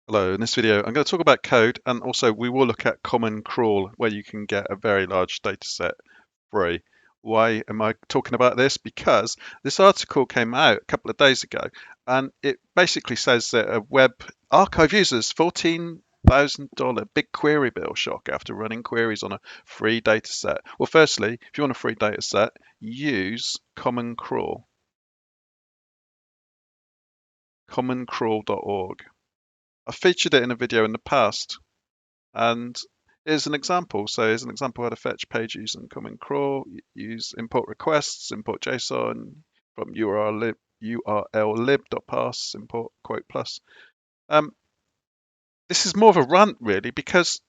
Hello, in this video I'm going to talk about code, and also we will look at Common Crawl, where you can get a very large data set free. Why am I talking about this? Because this article came out a couple of days ago, and it basically says that a web archive user's $14,000 big query bill shock after running queries on a free data set. Well, firstly, if you want a free data set, use Common Crawl, commoncrawl.org. I've featured it in a video in the past. And here's an example. So here's an example how to fetch page using common crawl. Use import requests, import JSON from url import quote plus. Um, this is more of a rant really, because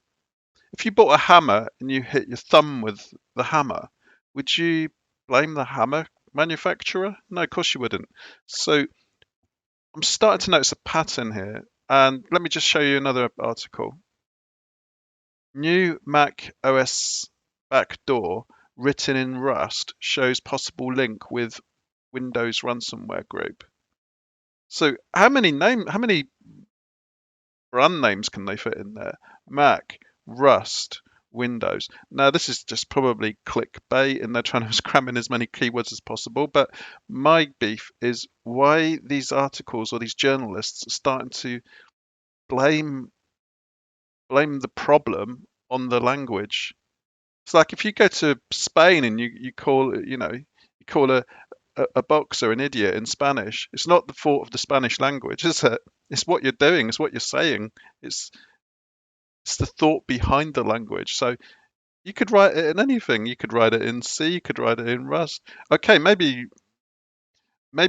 if you bought a hammer and you hit your thumb with the hammer, would you blame the hammer manufacturer? No, of course you wouldn't. So I'm starting to notice a pattern here. And let me just show you another article. New Mac OS backdoor written in Rust shows possible link with Windows ransomware group. So how many brand names can they fit in there? Mac, Rust, Windows. Now this is just probably clickbait and they're trying to cram in as many keywords as possible. But my beef is why these articles or these journalists are starting to blame the problem on the language. It's like if you go to Spain and you call you call a boxer an idiot in Spanish. It's not the fault of the Spanish language, is it? It's what you're doing. It's what you're saying. It's it's the thought behind the language. So you could write it in anything. You could write it in C. You could write it in Rust. Okay, maybe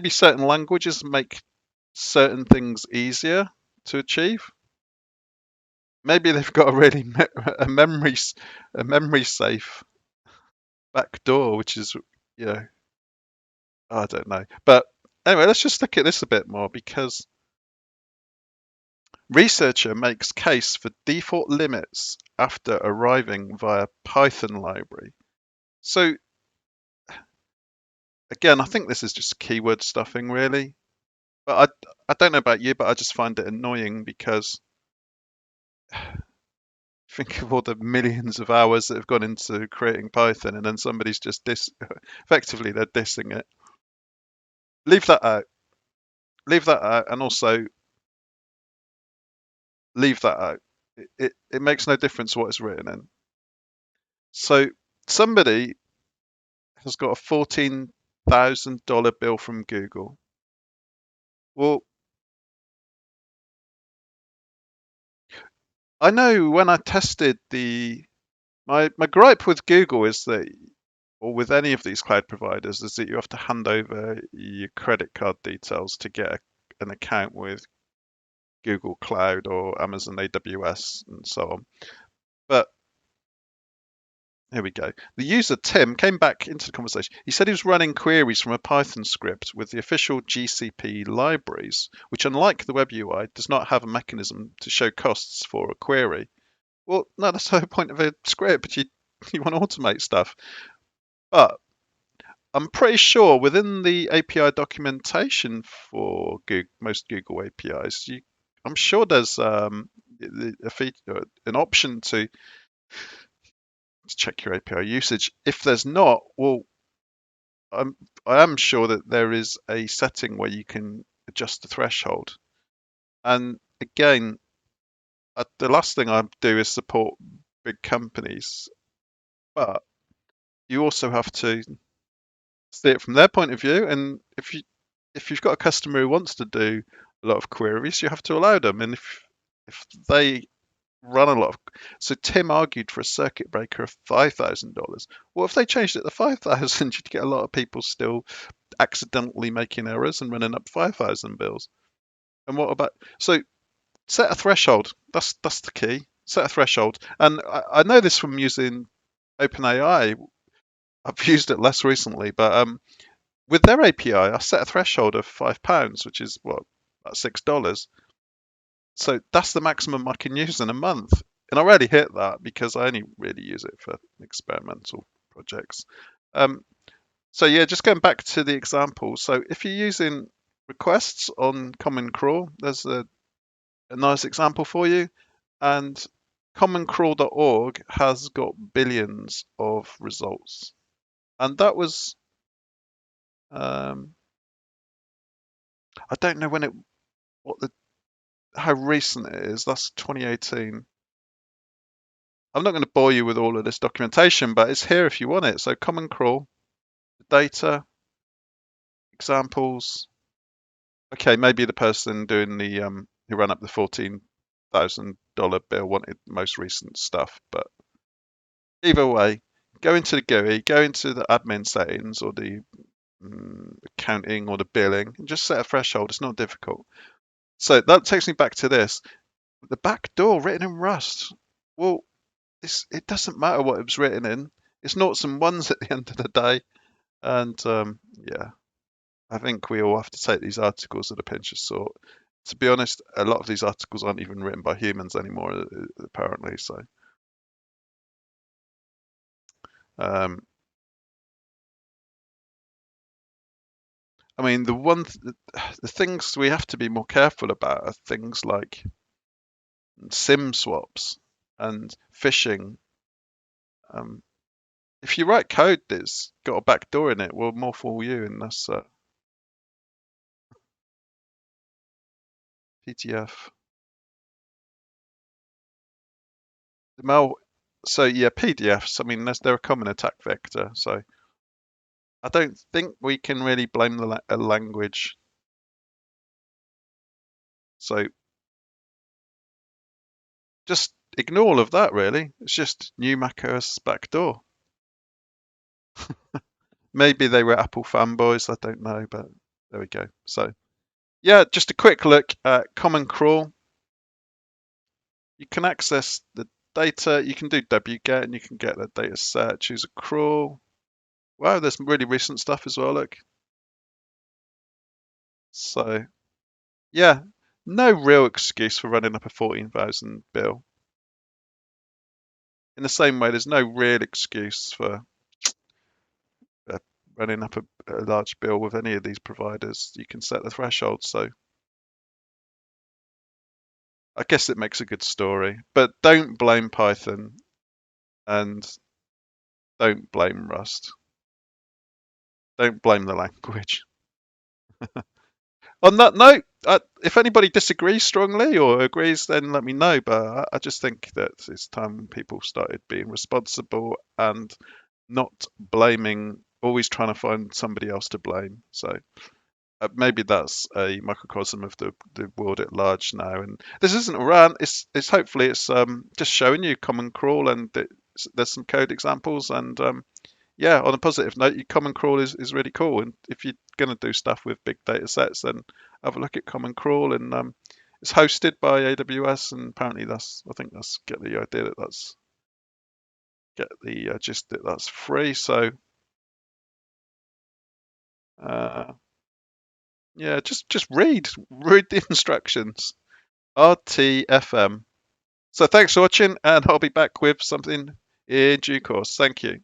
certain languages make certain things easier to achieve. Maybe they've got a really a memory safe backdoor, which is you know I don't know. But anyway, let's just look at this a bit more because researcher makes case for default limits after arriving via Python library. So again, I think this is just keyword stuffing really. But I don't know about you, but I just find it annoying because think of all the millions of hours that have gone into creating Python and then somebody's just effectively they're dissing it. Leave that out. Leave that out and also leave that out. It makes no difference what it's written in. So somebody has got a $14,000 bill from Google. Well, I know when I tested my gripe with Google is that, or with any of these cloud providers, is that you have to hand over your credit card details to get an account with Google Cloud or Amazon AWS and so on. But here we go. The user Tim came back into the conversation. He said he was running queries from a Python script with the official GCP libraries, which, unlike the web UI, does not have a mechanism to show costs for a query. Well, no, that's the whole point of a script. You want to automate stuff. But I'm pretty sure within the API documentation for most Google APIs, I'm sure there's a feature, an option to check your API usage. If there's not, well, I'm, I am sure that there is a setting where you can adjust the threshold. And again, the last thing I do is support big companies, but you also have to see it from their point of view. And if you've got a customer who wants to do a lot of queries, you have to allow them. And if they run a lot of, so Tim argued for a circuit breaker of $5,000. Well, if they changed it to 5,000, you'd get a lot of people still accidentally making errors and running up 5,000 bills. And what about so set a threshold? That's the key. Set a threshold. And I know this from using OpenAI. I've used it less recently, but with their API, I set a threshold of £5, which is what, about $6. So that's the maximum I can use in a month. And I already hit that because I only really use it for experimental projects. Um, so yeah, just going back to the example. So if you're using requests on Common Crawl, there's a a nice example for you. And commoncrawl.org has got billions of results. And that was, I don't know how recent it is. That's 2018. I'm not going to bore you with all of this documentation, but it's here if you want it. So Common Crawl, data, examples. Okay, maybe the person doing the who ran up the $14,000 bill wanted the most recent stuff, but either way, go into the GUI, go into the admin settings or the accounting or the billing, and just set a threshold. It's not difficult. So that takes me back to this. The back door written in Rust. Well, it doesn't matter what it was written in. It's noughts and ones at the end of the day. And yeah, I think we all have to take these articles with a pinch of salt. To be honest, a lot of these articles aren't even written by humans anymore, apparently. So, um, I mean, the things we have to be more careful about are things like SIM swaps and phishing. Um, if you write code that's got a backdoor in it, well, more fool you, and that's PDF. The mal, so yeah, PDFs. I mean, they're a common attack vector. So I don't think we can really blame a language. So just ignore all of that. Really, it's just new macOS backdoor. Maybe they were Apple fanboys. I don't know, but there we go. So yeah, just a quick look at Common Crawl. You can access the data. You can do wget and you can get the data set. Choose a crawl. Wow, there's really recent stuff as well. Look. So yeah, no real excuse for running up a 14,000 bill. In the same way, there's no real excuse for uh, running up a large bill with any of these providers. You can set the threshold. So I guess it makes a good story. But don't blame Python and don't blame Rust. Don't blame the language. On that note, if anybody disagrees strongly or agrees, then let me know. But I just think that it's time people started being responsible and not blaming, always trying to find somebody else to blame. So maybe that's a microcosm of the world at large now. And this isn't a rant. It's hopefully it's just showing you Common Crawl and there's some code examples and yeah, on a positive note, your Common Crawl is really cool. And if you're going to do stuff with big data sets, then have a look at Common Crawl. And it's hosted by AWS, and apparently I think that's get the idea that get the gist that that's free. So uh, yeah, just read the instructions. RTFM. So thanks for watching, and I'll be back with something in due course. Thank you.